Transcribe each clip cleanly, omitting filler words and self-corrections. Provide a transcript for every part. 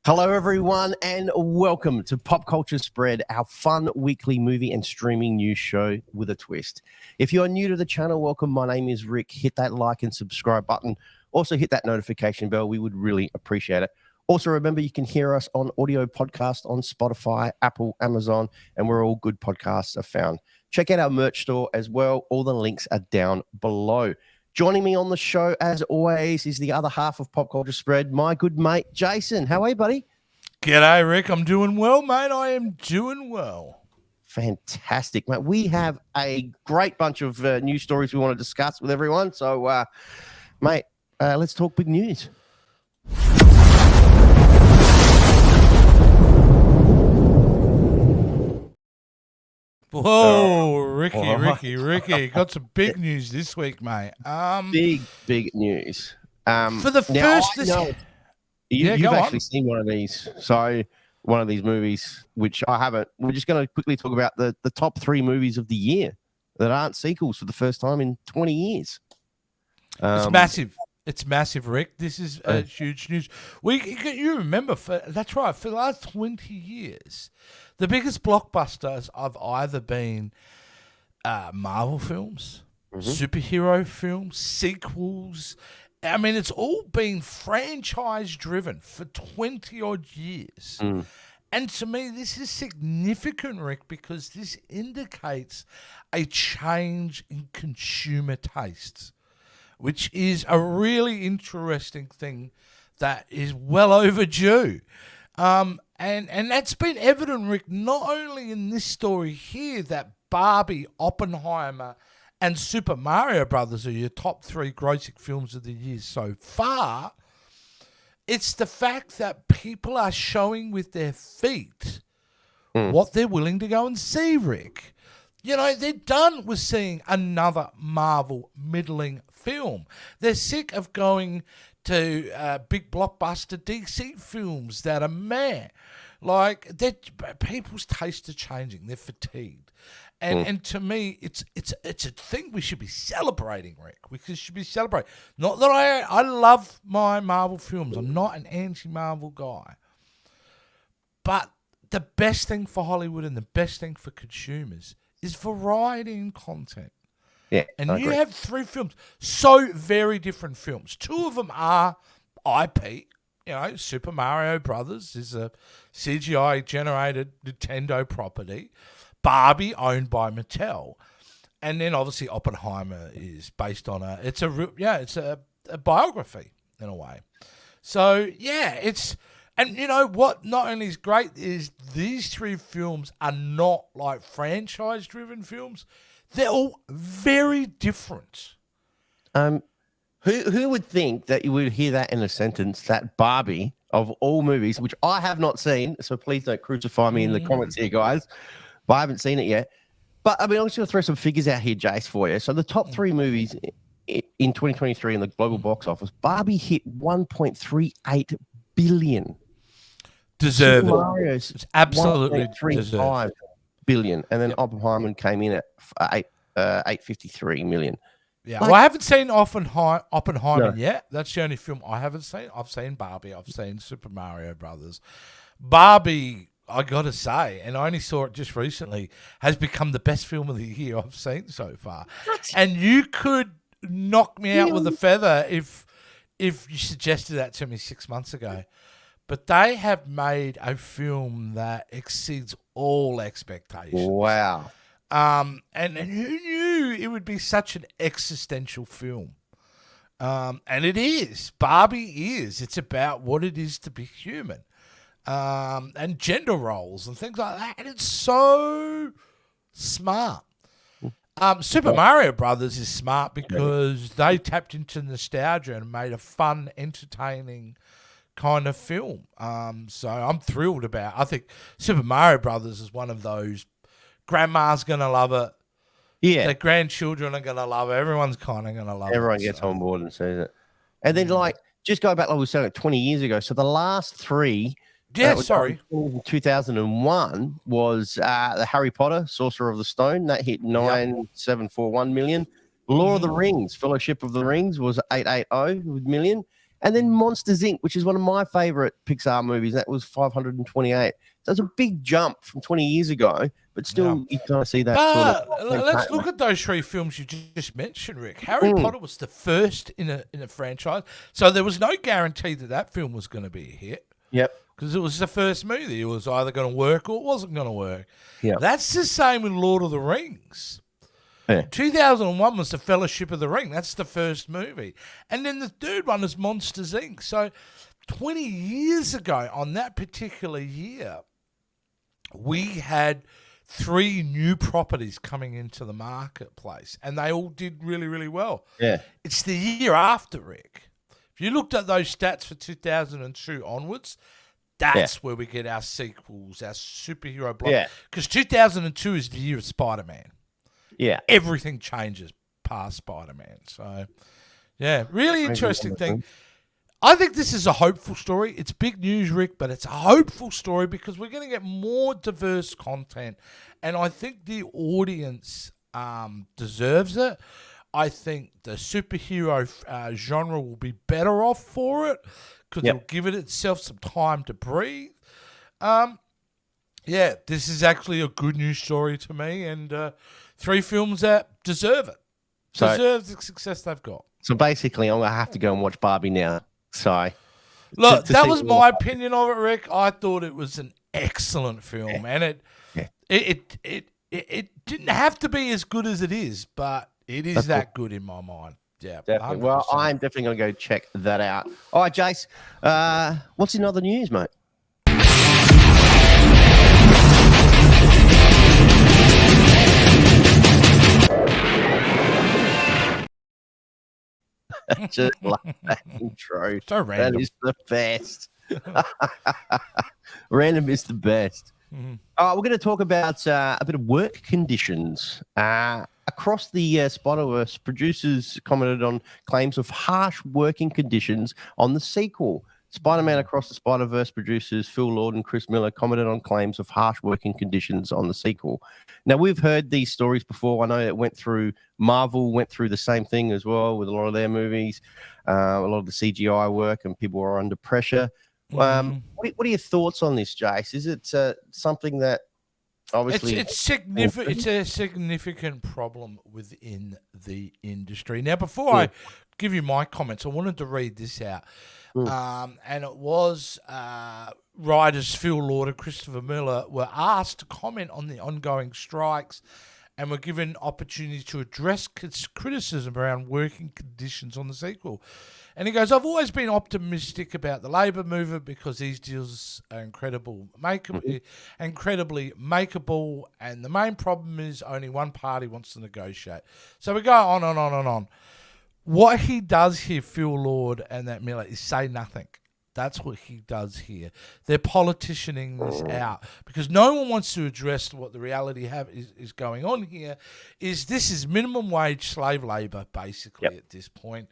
Hello, everyone, and welcome to Pop Culture Spread, our fun weekly movie and streaming news show with a twist. If you are new to the channel, welcome. My name is Rick. Hit that like and subscribe button. Also, hit that notification bell. We would really appreciate it. Also, remember, you can hear us on audio podcast on Spotify, Apple, Amazon, and where all good podcasts are found. Check out our merch store as well. All the links are down below. Joining me on the show, as always, is the other half of Pop Culture Spread, my good mate, Jason. How are you, buddy? G'day, Rick. I'm doing well, mate. I am doing well. Fantastic, mate. We have a great bunch of news stories we want to discuss with everyone. So, mate, let's talk big news. Whoa, Ricky. Got some big news this week, mate. Big news. For the first... You've actually seen one of these. So, one of these movies, which I haven't. We're just going to quickly talk about the top 3 movies of the year that aren't sequels for the first time in 20 years. It's massive. It's massive, Rick. This is huge news. You remember, that's right, for the last 20 years, the biggest blockbusters have either been Marvel films, superhero films, sequels. I mean, it's all been franchise-driven for 20-odd years. And to me, this is significant, Rick, because this indicates a change in consumer tastes, which is a really interesting thing that is well overdue. And that's been evident, Rick, not only in this story here that Barbie, Oppenheimer, and Super Mario Brothers are your top 3 grossing films of the year so far. It's the fact that people are showing with their feet what they're willing to go and see, Rick. You know, they're done with seeing another Marvel middling film. They're sick of going to big blockbuster DC films that are meh. Like, people's tastes are changing. They're fatigued. And to me, it's a thing we should be celebrating, Rick. We should be celebrating. Not that I love my Marvel films. I'm not an anti-Marvel guy. But the best thing for Hollywood and the best thing for consumers is variety in content. Yeah, and you have 3 films, so very different films. 2 of them are IP. You know, Super Mario Brothers is a CGI-generated Nintendo property. Barbie, owned by Mattel, and then obviously Oppenheimer is based on it's a biography in a way. So yeah, and you know what? Not only is great is these 3 films are not like franchise-driven films; they're all very different. Who would think that you would hear that in a sentence? That Barbie of all movies, which I have not seen, so please don't crucify me in the comments here, guys. But I haven't seen it yet. But I mean, I'm just going to throw some figures out here, Jace, for you. So the top 3 movies in 2023 in the global box office, Barbie hit 1.38 billion. Deserved. It's absolutely 1.35 billion, and then Oppenheimer came in at 853 million. Yeah, well, I haven't seen Oppenheimer yet. That's the only film I haven't seen. I've seen Barbie. I've seen Super Mario Brothers. Barbie, I got to say, and I only saw it just recently, has become the best film of the year I've seen so far. And you could knock me out with a feather if you suggested that to me 6 months ago. But they have made a film that exceeds all expectations. Wow. And who knew it would be such an existential film? And it is. Barbie is. It's about what it is to be human. And gender roles and things like that. And it's so smart. Super Mario Brothers is smart because they tapped into nostalgia and made a fun, entertaining kind of film. So I'm thrilled about it. I think Super Mario Brothers is one of those, grandma's going to love it. Yeah. The grandchildren are going to love it. Everyone's kind of going to love it. Everyone gets on board and sees it. And then, like, just go back, like we were saying, 20 years ago. So the last 3... Yeah, sorry. 2001 was the Harry Potter, Sorcerer of the Stone. That hit 9,741 million. Lord of the Rings, Fellowship of the Rings was 880 million. And then Monsters Inc., which is one of my favorite Pixar movies, that was 528. So it's a big jump from 20 years ago, but still you kind of see that sort of. Let's look at those three films you just mentioned, Rick. Harry Potter was the first in a franchise, so there was no guarantee that film was going to be a hit. Yep. Because it was the first movie. It was either going to work or it wasn't going to work. Yeah. That's the same with Lord of the Rings. Yeah. 2001 was the Fellowship of the Ring. That's the first movie. And then the third one is Monsters, Inc. So 20 years ago on that particular year, we had 3 new properties coming into the marketplace, and they all did really, really well. Yeah. It's the year after, Rick. If you looked at those stats for 2002 onwards, that's where we get our sequels, our superhero block. Yeah. Because 2002 is the year of Spider-Man. Yeah. Everything changes past Spider-Man. So, yeah, really interesting thing. I think this is a hopeful story. It's big news, Rick, but it's a hopeful story because we're going to get more diverse content. And I think the audience deserves it. I think the superhero genre will be better off for it because it'll give it itself some time to breathe. Yeah, this is actually a good news story to me, and 3 films that deserve it. Deserve the success they've got. So basically, I'm going to have to go and watch Barbie now. So, look, that was my opinion of it, Rick. I thought it was an excellent film, and it didn't have to be as good as it is, but it is that good in my mind. Yeah, definitely. 100%. Well, I'm definitely going to go check that out. All right, Jace, what's in other news, mate? Just love that intro. So random. That is the best. Random is the best. Mm-hmm. We're going to talk about a bit of work conditions. Across the Spider-Verse, producers commented on claims of harsh working conditions on the sequel. Spider-Man Across the Spider-Verse producers Phil Lord and Chris Miller commented on claims of harsh working conditions on the sequel. Now, we've heard these stories before. I know it Marvel went through the same thing as well with a lot of their movies, a lot of the CGI work, and people are under pressure. What are your thoughts on this, Jace? Is it something that obviously it's significant? It's a significant problem within the industry. Now, before I give you my comments, I wanted to read this out. And it was writers Phil Lord and Christopher Miller were asked to comment on the ongoing strikes and were given opportunity to address criticism around working conditions on the sequel. And he goes, I've always been optimistic about the labour movement because these deals are incredibly makeable, and the main problem is only one party wants to negotiate. So we go on and on and on. What he does here, Phil Lord and that Miller, is say nothing. That's what he does here. They're politicianing this out because no one wants to address what the reality is going on here. This is minimum wage slave labor, basically, at this point.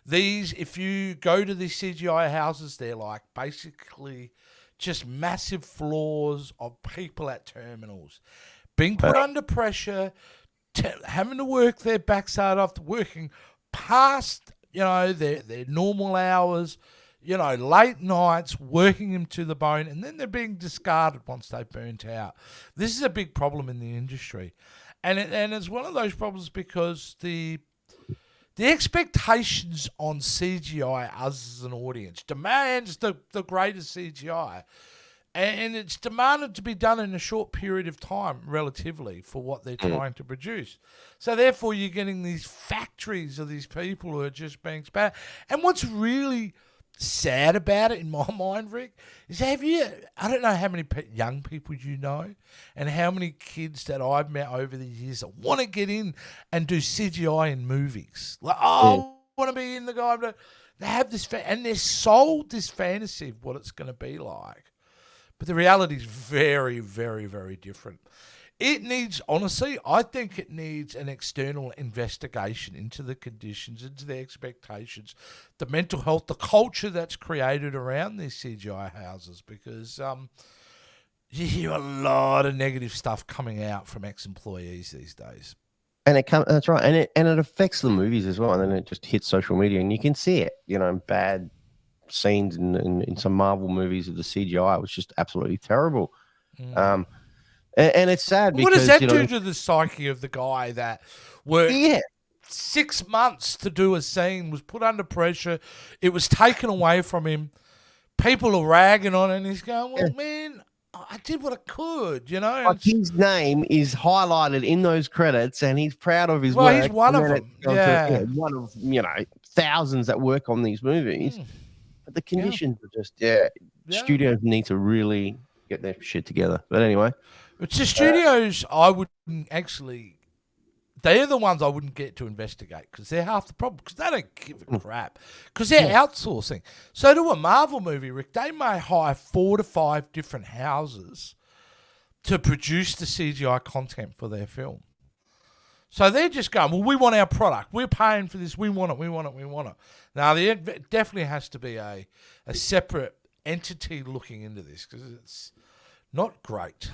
If you go to these CGI houses, they're like basically just massive floors of people at terminals being put under pressure, having to work their backside off, working past, their normal hours, late nights, working them to the bone, and then they're being discarded once they've burnt out. This is a big problem in the industry. And it's one of those problems because the expectations on CGI, us as an audience, demands the greatest CGI. And it's demanded to be done in a short period of time, relatively, for what they're trying to produce. So therefore, you're getting these factories of these people who are just being spared. And what's really sad about it, in my mind, Rick, is I don't know how many young people you know and how many kids that I've met over the years that want to get in and do CGI in movies. Like, I want to be in the guy. They have this, and they're sold this fantasy of what it's going to be like. But the reality is very, very, very different. It needs, honestly, I think it needs an external investigation into the conditions, into the expectations, the mental health, the culture that's created around these CGI houses, because you hear a lot of negative stuff coming out from ex-employees these days. And that's right, and it affects the movies as well, and then it just hits social media, and you can see it, bad scenes in some Marvel movies of the CGI was just absolutely terrible. And it's sad What does because that do to the psyche of the guy that worked 6 months to do a scene, was put under pressure, it was taken away from him, people are ragging on it, and he's going, well, man, I did what I could, you know? Like his name is highlighted in those credits, and he's proud of his work. Well, he's one of them. One of, thousands that work on these movies. But the conditions are just, studios need to really get their shit together. But anyway. It's the studios I wouldn't actually... They're the ones I wouldn't get to investigate because they're half the problem, because they don't give a crap, because they're outsourcing. So to a Marvel movie, Rick, they may hire 4 to 5 different houses to produce the CGI content for their film. So they're just going, well, we want our product. We're paying for this. We want it. We want it. We want it. Now, there definitely has to be a separate entity looking into this, because it's not great.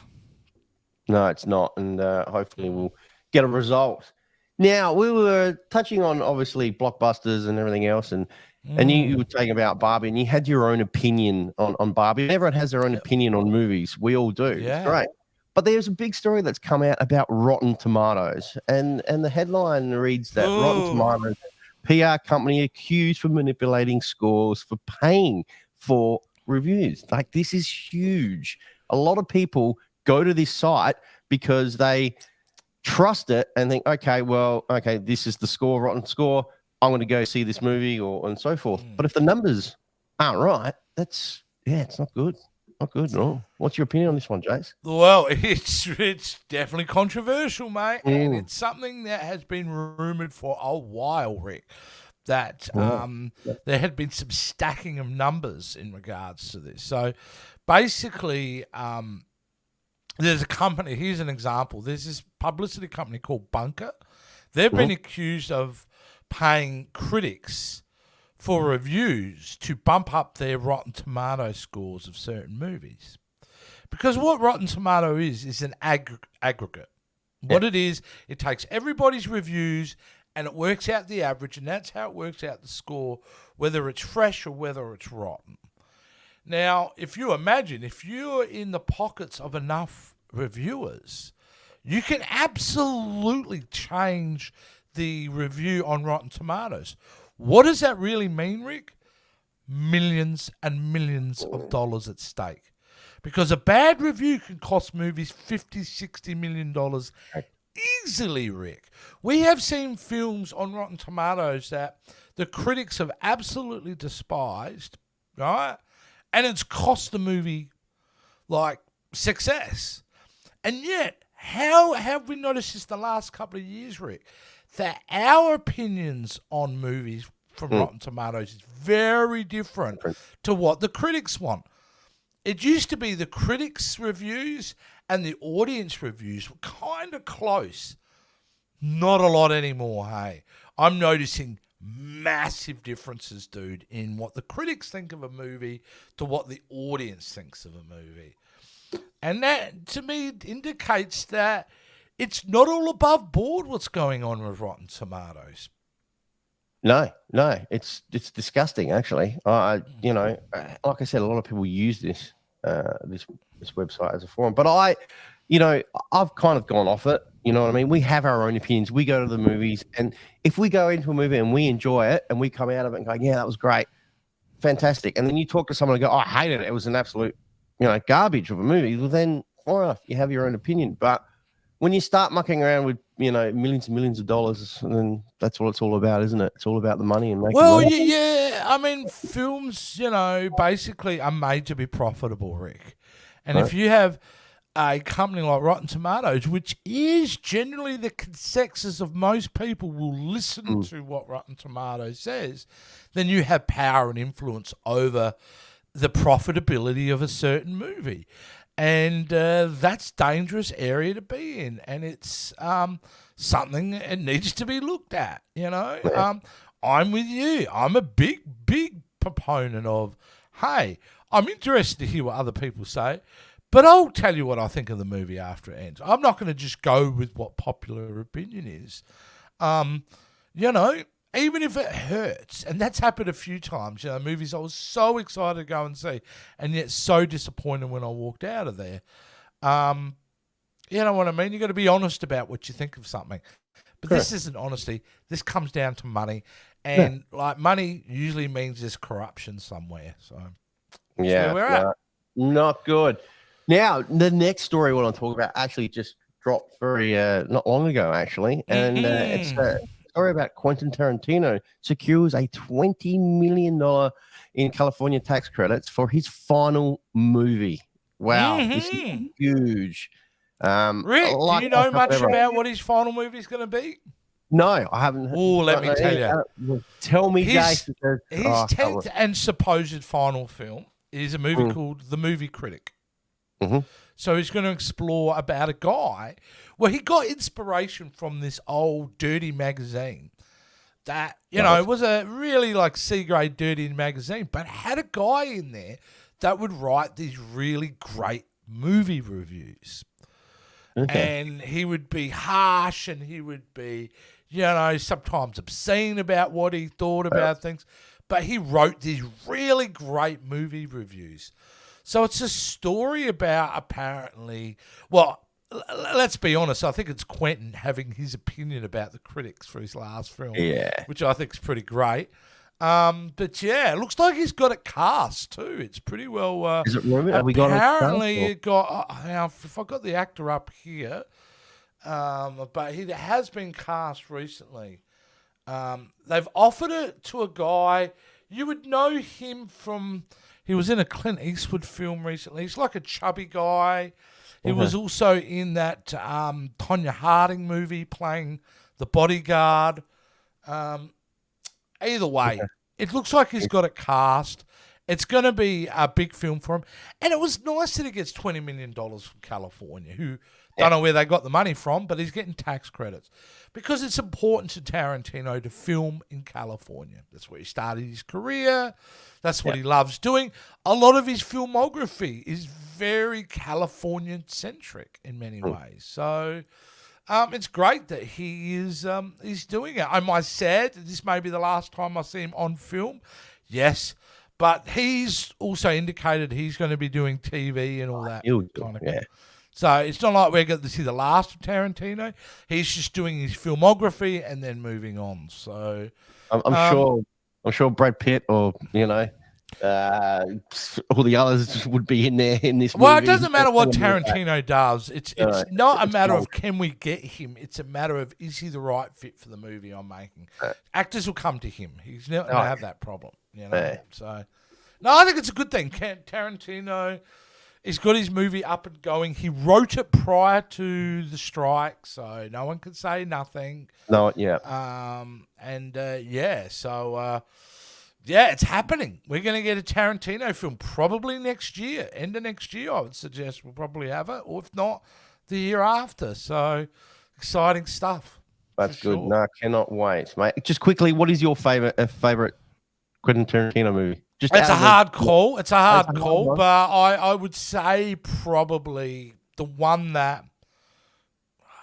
No, it's not. And hopefully we'll get a result. Now, we were touching on, obviously, blockbusters and everything else, and you were talking about Barbie, and you had your own opinion on Barbie. Everyone has their own opinion on movies. We all do. Yeah. It's great. But there's a big story that's come out about Rotten Tomatoes, and the headline reads that Rotten Tomatoes PR company accused for manipulating scores for paying for reviews. Like, this is huge. A lot of people go to this site because they trust it and think, okay, this is the score, Rotten score. I'm going to go see this movie and so forth. But if the numbers aren't right, it's not good. Not good at all. What's your opinion on this one, Jace? Well, it's definitely controversial, mate. And it's something that has been rumoured for a while, Rick, that there had been some stacking of numbers in regards to this. So basically, there's a company, here's an example. There's this publicity company called Bunker. They've been accused of paying critics for reviews to bump up their Rotten Tomato scores of certain movies. Because what Rotten Tomato is an aggregate. What it is, it takes everybody's reviews and it works out the average, and that's how it works out the score, whether it's fresh or whether it's rotten. Now, if you imagine, if you're in the pockets of enough reviewers, you can absolutely change the review on Rotten Tomatoes. What does that really mean, Rick? Millions and millions of dollars at stake. Because a bad review can cost movies $50, $60 million easily, Rick. We have seen films on Rotten Tomatoes that the critics have absolutely despised, right? And it's cost the movie, like, success. And yet, how have we noticed this the last couple of years, Rick? That our opinions on movies from Rotten Tomatoes is very different to what the critics want. It used to be the critics' reviews and the audience reviews were kind of close. Not a lot anymore, hey. I'm noticing massive differences, dude, in what the critics think of a movie to what the audience thinks of a movie. And that, to me, indicates that it's not all above board what's going on with Rotten Tomatoes. No, it's disgusting, actually. Like I said, a lot of people use this website as a forum, but I've kind of gone off it. You know what I mean? We have our own opinions. We go to the movies, and if we go into a movie and we enjoy it, and we come out of it and go, yeah, that was great, fantastic, and then you talk to someone and go, oh, I hated it. It was an absolute, garbage of a movie. Well, then, fair enough, you have your own opinion. But when you start mucking around with, millions and millions of dollars, and then that's what it's all about, isn't it? It's all about the money and making money. Yeah. I mean, films, basically are made to be profitable, Rick. And if you have a company like Rotten Tomatoes, which is generally the consensus of most people will listen to what Rotten Tomatoes says, then you have power and influence over the profitability of a certain movie. And that's a dangerous area to be in. And it's something that needs to be looked at, I'm with you. I'm a big, big proponent of, hey, I'm interested to hear what other people say, but I'll tell you what I think of the movie after it ends. I'm not going to just go with what popular opinion is. even if it hurts, and that's happened a few times, movies I was so excited to go and see, and yet so disappointed when I walked out of there. You know what I mean? You got to be honest about what you think of something. But this isn't honesty. This comes down to money, and like money usually means there's corruption somewhere. So that's where we're at. Not good. Now the next story I want to talk about actually just dropped very not long ago, actually, and it's a story about Quentin Tarantino secures a $20 million in California tax credits for his final movie. Wow, this is huge. Rick, do you know much about what his final movie is going to be? No, I haven't. Oh, let me tell you. Tell me, his Jason. His 10th and supposed final film is a movie called The Movie Critic. So he's going to explore about a guy where he got inspiration from this old dirty magazine that, you know, it was a really like C-grade dirty magazine, but had a guy in there that would write these really great movie reviews. And he would be harsh and he would be, you know, sometimes obscene about what he thought about things. But he wrote these really great movie reviews. So it's a story about apparently, well, let's be honest, I think it's Quentin having his opinion about the critics for his last film, which I think is pretty great. But yeah, it looks like he's got it cast too. It's pretty well. Is it rumored? Have we got it got. Now, if I got the actor up here, but he has been cast recently. They've offered it to a guy. You would know him from. He was in a Clint Eastwood film recently. He's like a chubby guy. He was also in that Tonya Harding movie playing the bodyguard. Either way, it looks like he's got it cast. It's going to be a big film for him. And it was nice that he gets $20 million from California, who don't know where they got the money from, but he's getting tax credits. Because it's important to Tarantino to film in California. That's where he started his career. That's what he loves doing. A lot of his filmography is very Californian-centric in many ways. So it's great that he is he's doing it. Am I sad that this may be the last time I see him on film? Yes. But he's also indicated he's going to be doing TV and all that kind of thing. So it's not like we're going to see the last of Tarantino. He's just doing his filmography and then moving on. So I'm sure Brad Pitt or, you know, all the others would be in there in this movie. Well, it doesn't matter what Tarantino does. It's not a matter of can we get him. It's a matter of is he the right fit for the movie I'm making. Actors will come to him. He's not going to have that problem. You know. So, no, I think it's a good thing. Tarantino, he's got his movie up and going. He wrote it prior to the strike, so no one can say nothing. So yeah, it's happening. We're going to get a Tarantino film probably next year, end of next year. I would suggest we'll probably have it, or if not, the year after. So exciting stuff. That's good. Sure. No, I cannot wait, mate. Just quickly, what is your favorite Quentin Tarantino movie? It's a hard call. It's a hard call, but I would say probably the one that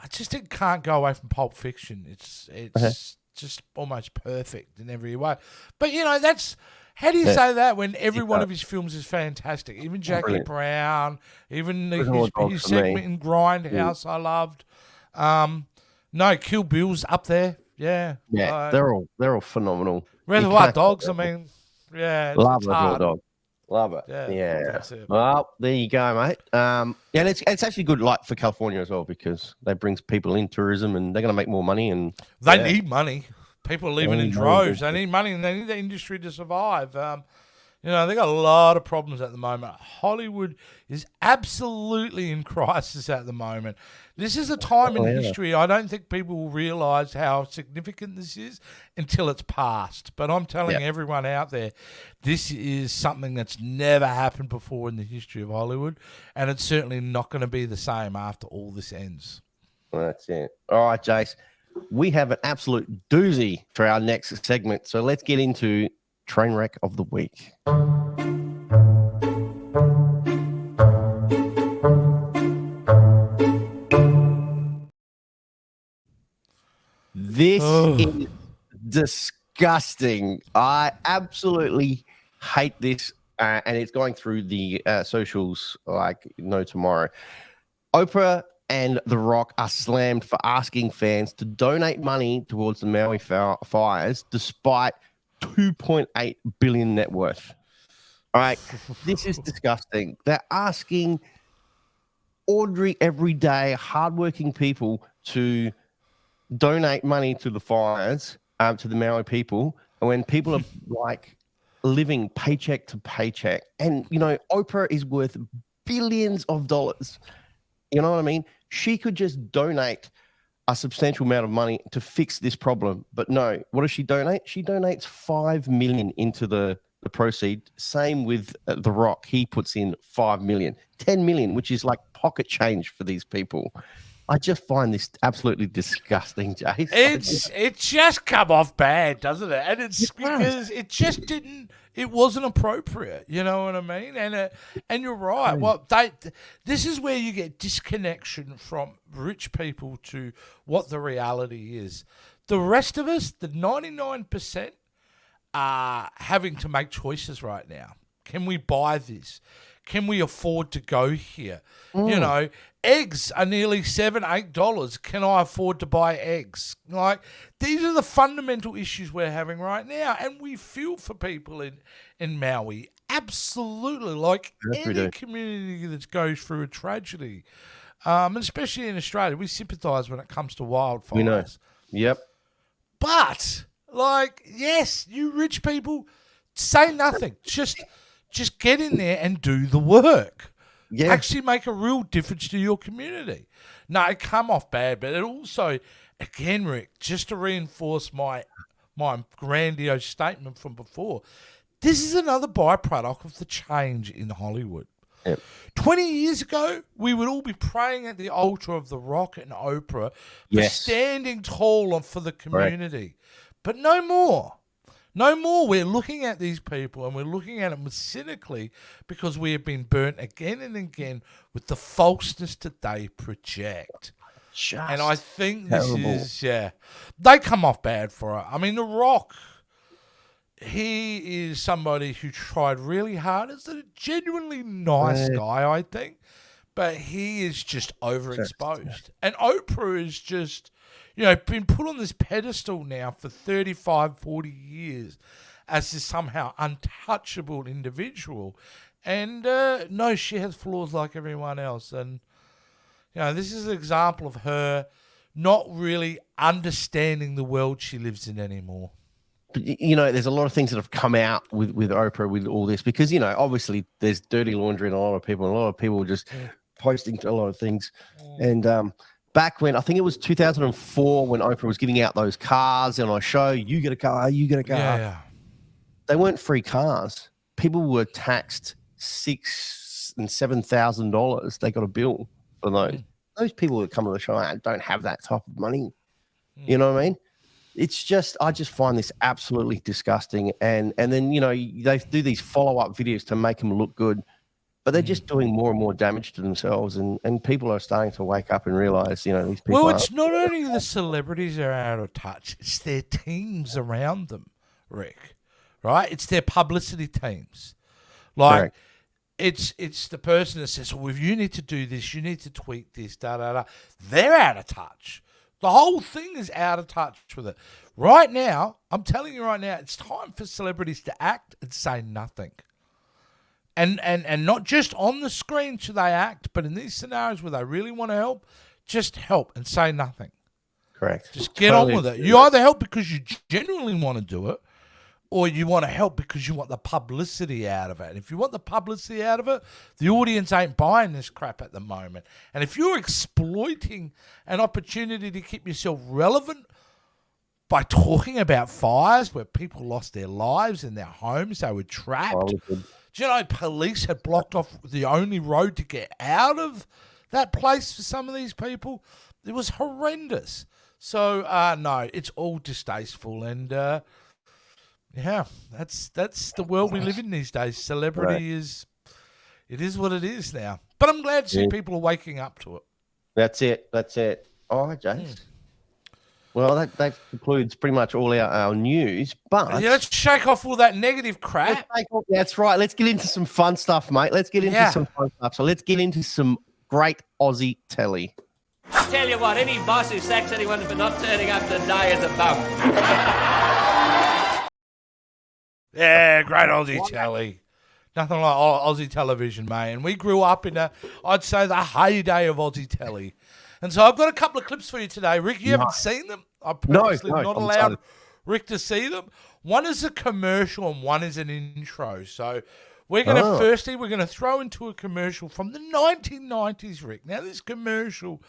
I just can't go away from Pulp Fiction. It's just almost perfect in every way. But you know, that's how do you say that when every one of his films is fantastic? Even Jackie Brown, even his segment in Grindhouse, I loved. No, Kill Bill's up there. Yeah, they're all phenomenal. Reservoir Dogs. I mean, love Reservoir Dogs. Love it. Yeah. That's it. Well, there you go, mate. And it's actually good, like for California as well, because they brings people in tourism, and they're going to make more money. And they need money. People are leaving in droves. They need money, and they need the industry to survive. You know, they got a lot of problems at the moment. Hollywood is absolutely in crisis at the moment. This is a time in history I don't think people will realise how significant this is until it's past. But I'm telling everyone out there, this is something that's never happened before in the history of Hollywood, and it's certainly not going to be the same after all this ends. Well, that's it. All right, Jace. We have an absolute doozy for our next segment, so let's get into Trainwreck of the Week. This is disgusting. I absolutely hate this, and it's going through the socials like no tomorrow. Oprah and The Rock are slammed for asking fans to donate money towards the Maui fires, despite 2.8 billion net worth. All right, this is disgusting. They're asking ordinary, everyday, hardworking people to donate money to the fires, to the Maui people, and when people are like living paycheck to paycheck, and Oprah is worth billions of dollars. You know what I mean? She could just donate a substantial amount of money to fix this problem, but no. What does she donate? She donates $5 million into the proceed. Same with The Rock. He puts in $5 million, $10 million, which is like pocket change for these people. I just find this absolutely disgusting, Jace. It's just come off bad, doesn't it? And it's because it just didn't. It wasn't appropriate. You know what I mean? And you're right. Well, this is where you get disconnection from rich people to what the reality is. The rest of us, the 99%, are having to make choices right now. Can we buy this? Can we afford to go here? You know, eggs are nearly $7, $8. Can I afford to buy eggs? Like, these are the fundamental issues we're having right now. And we feel for people in Maui. Absolutely. Like any community that goes through a tragedy, and especially in Australia, we sympathise when it comes to wildfires. We know. Yep. But, like, yes, you rich people, say nothing. Just get in there and do the work. Yeah. Actually make a real difference to your community. No, it come off bad, but it also, again, Rick, just to reinforce my grandiose statement from before, this is another byproduct of the change in Hollywood. Yep. 20 years ago, we would all be praying at the altar of The Rock and Oprah for standing tall for the community. But no more. No more. We're looking at these people and we're looking at them cynically because we have been burnt again and again with the falseness that they project. And I think this is, they come off bad for it. I mean, The Rock, he is somebody who tried really hard. He's a genuinely nice guy, I think. But he is just overexposed. And Oprah is just, been put on this pedestal now for 35, 40 years as this somehow untouchable individual. And no, she has flaws like everyone else. And, this is an example of her not really understanding the world she lives in anymore. But, there's a lot of things that have come out with Oprah with all this because, obviously there's dirty laundry in a lot of people. And a lot of people just posting a lot of things. And back when, I think it was 2004 when Oprah was giving out those cars and on a show, you get a car, you get a car. Yeah. They weren't free cars. People were taxed $6,000 and $7,000. They got a bill for those. Those people that come to the show don't have that type of money. You know what I mean? It's just, I just find this absolutely disgusting. And then, they do these follow-up videos to make them look good, but they're just doing more and more damage to themselves. And people are starting to wake up and realize, these people. Well, it's not only the celebrities that are out of touch, it's their teams around them, Rick, right? It's their publicity teams. Like, it's the person that says, well, if you need to do this, you need to tweet this, da-da-da. They're out of touch. The whole thing is out of touch with it. Right now, I'm telling you right now, it's time for celebrities to act and say nothing. And not just on the screen should they act, but in these scenarios where they really want to help, just help and say nothing. Correct. Just get on with it. You either help because you genuinely want to do it, or you want to help because you want the publicity out of it. And if you want the publicity out of it, the audience ain't buying this crap at the moment. And if you're exploiting an opportunity to keep yourself relevant by talking about fires where people lost their lives in their homes, they were trapped. Do you know police had blocked off the only road to get out of that place for some of these people? It was horrendous. So, no, it's all distasteful. And, that's the world we live in these days. Celebrity is what it is now. But I'm glad to see people are waking up to it. That's it. All right, James. Well, that concludes pretty much all our news. But yeah, let's shake off all that negative crap. That's right. Let's get into some fun stuff, mate. Let's get into some fun stuff. So let's get into some great Aussie telly. I tell you what, any boss who sacks anyone for not turning up today is a bum. Yeah, great Aussie telly. Nothing like Aussie television, mate. And we grew up in I'd say, the heyday of Aussie telly. And so I've got a couple of clips for you today. Rick, you haven't seen them? I'm purposely not allowed Rick to see them. One is a commercial and one is an intro. So we're going to we're going to throw into a commercial from the 1990s, Rick. Now, this commercial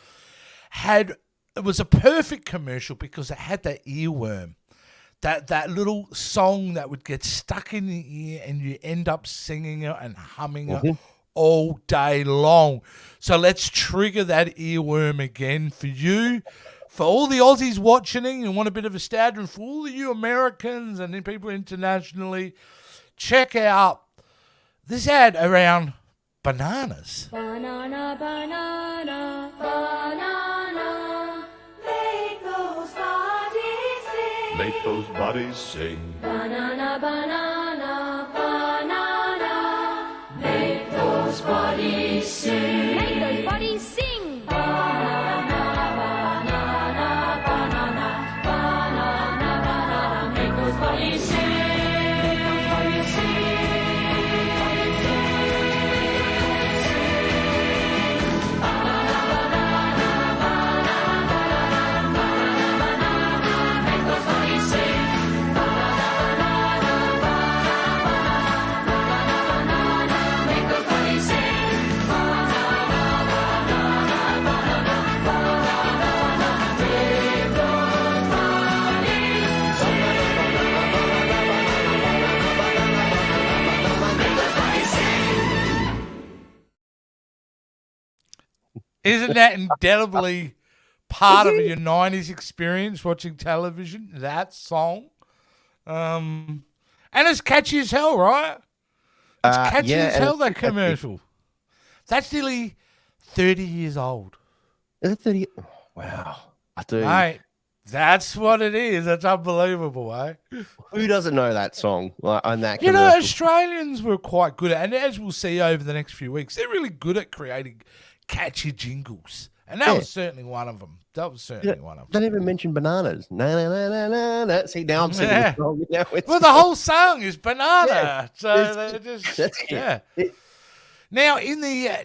it was a perfect commercial because it had that earworm. That little song that would get stuck in the ear and you end up singing it and humming it all day long. So let's trigger that earworm again for you, for all the Aussies watching and want a bit of nostalgia, and for all of you Americans and people internationally, check out this ad around bananas. Banana, banana, banana, make those bodies sing. Make those bodies sing. Banana, banana, banana, make those bodies sing. Make those bodies sing. Banana, banana, banana, banana, banana, make those bodies sing. Make those bodies sing. Isn't that indelibly part of your 90s experience watching television? That song? And it's catchy as hell, right? It's catchy as hell, that commercial. That's nearly 30 years old. Is it 30? Oh, wow. I do. Mate, that's what it is. That's unbelievable, eh? Who doesn't know that song on that You commercial? know, Australians were quite good at, and as we'll see over the next few weeks, they're really good at creating catchy jingles. And that was certainly one of them. That was certainly one of them. Don't even mention bananas. Na, na, na, na, na, na. See, now I'm singing the song. Now well, the whole song is banana. Yeah. So they're just, Now,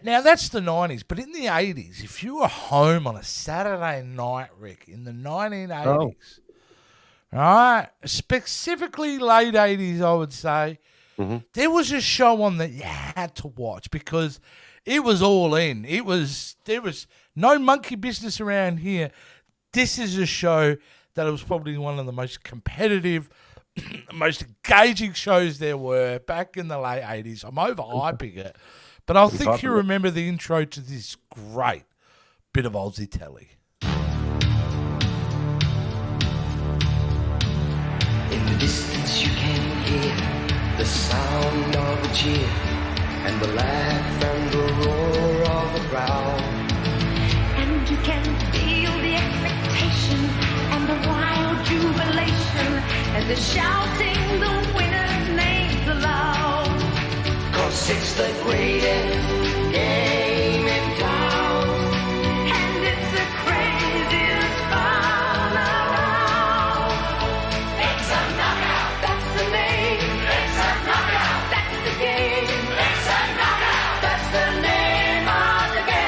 now that's the 90s, but in the 80s, if you were home on a Saturday night, Rick, in the 1980s, right, specifically late 80s, I would say, there was a show on that you had to watch because it was all in. There was no monkey business around here. This is a show that was probably one of the most competitive, most engaging shows there were back in the late 80s. I'm overhyping it, but I think you remember the intro to this great bit of Aussie telly. In the distance you can hear the sound of a cheer and the laugh and the roar of a crowd. And you can feel the expectation and the wild jubilation as they're shouting the winners' names aloud. 'Cause it's the greatest game in town. And it's the craziest fun around. It's a knockout. That's the name. It's a knockout. That's the game. It's a knockout. That's the name of the game.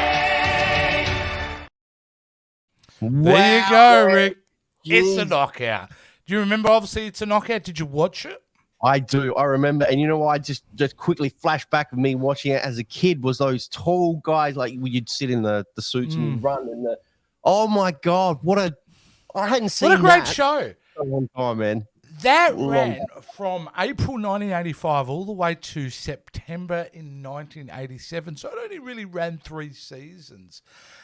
There you go, Rick. It's a knockout. Do you remember, obviously, it's a knockout? Did you watch it? I do. I remember. And you know what? I just quickly flashback of me watching it as a kid was those tall guys, like you'd sit in the suits and you'd run. And oh, my God. I hadn't seen What a great that show. for a long time, man. That ran from April 1985 all the way to September in 1987. So it only really ran 3 seasons.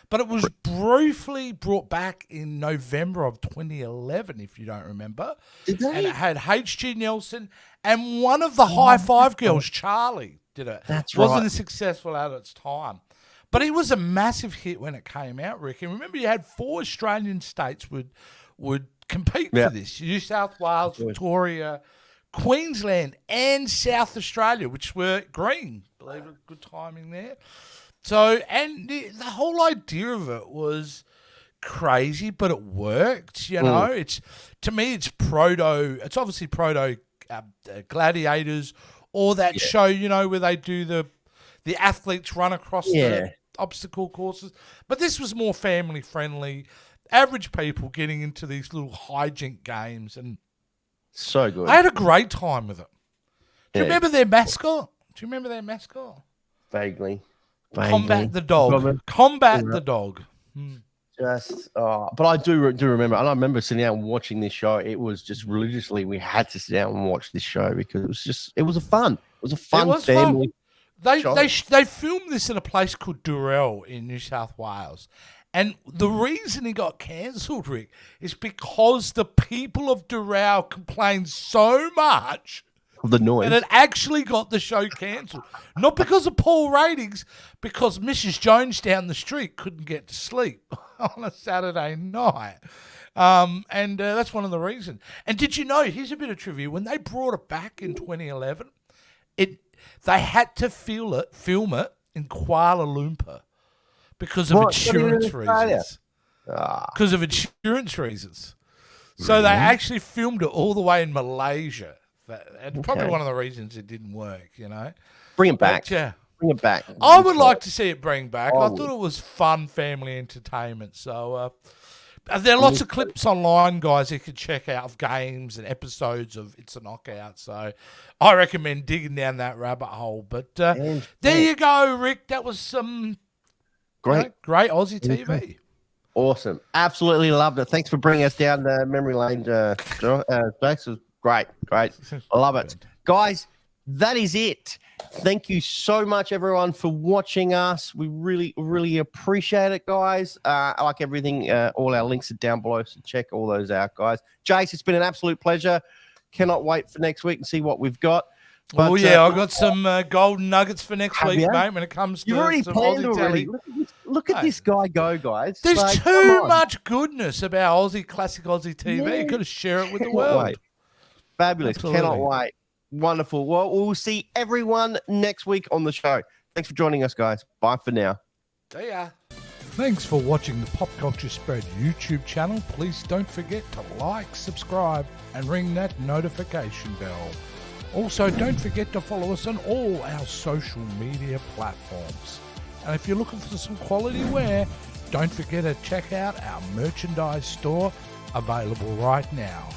But it was briefly brought back in November of 2011, if you don't remember. Did they? And it had H.G. Nelson and one of the High Five girls, Charlie, did it. That's Wasn't right. as successful at its time. But it was a massive hit when it came out, Rick. And remember, you had 4 Australian states would compete for this. New South Wales, Victoria, Queensland, and South Australia, which were green. Believe it, good timing there. So, and the whole idea of it was crazy, but it worked. You know, it's to me, it's obviously proto Gladiators, or that show, you know, where they do the athletes run across the obstacle courses. But this was more family friendly, average people getting into these little hijink games, and so good. I had a great time with it. Do you remember their mascot? Vaguely. Combat the dog. Combat the dog. But I do remember, and I remember sitting down and watching this show. It was just religiously, we had to sit down and watch this show because it was a fun family. They filmed this in a place called Durrell in New South Wales. And the reason it got cancelled, Rick, is because the people of Durrell complained so much the noise, and it actually got the show cancelled. Not because of poor ratings, because Mrs. Jones down the street couldn't get to sleep on a Saturday night. And that's one of the reasons. And did you know, here's a bit of trivia, when they brought it back in 2011, they had to film it in Kuala Lumpur because of insurance reasons. Because of insurance reasons. So they actually filmed it all the way in Malaysia. And probably one of the reasons it didn't work, you know. Bring it back. Bring it back. I would like to see it bring back. I thought it was fun family entertainment. So there are lots of clips online, guys, you can check out of games and episodes of It's a Knockout. So I recommend digging down that rabbit hole. But there you go, Rick. That was some great Aussie TV. Awesome. Absolutely loved it. Thanks for bringing us down the memory lane, Jace. Was great. I love it. Guys, that is it. Thank you so much, everyone, for watching us. We really, really appreciate it, guys. I like everything. All our links are down below, so check all those out, guys. Jace, it's been an absolute pleasure. Cannot wait for next week and see what we've got. But, I've got some golden nuggets for next week, mate, when it comes to You've already some planned Aussie already. telly. Look at this guy go, guys. There's too much goodness about classic Aussie TV. Yeah. You've got to share it with the world. Wait. Fabulous. Absolutely. Cannot wait. Wonderful. Well, we'll see everyone next week on the show. Thanks for joining us, guys. Bye for now. See ya. Thanks for watching the Pop Culture Spread YouTube channel. Please don't forget to like, subscribe, and ring that notification bell. Also, don't forget to follow us on all our social media platforms. And if you're looking for some quality wear, don't forget to check out our merchandise store available right now.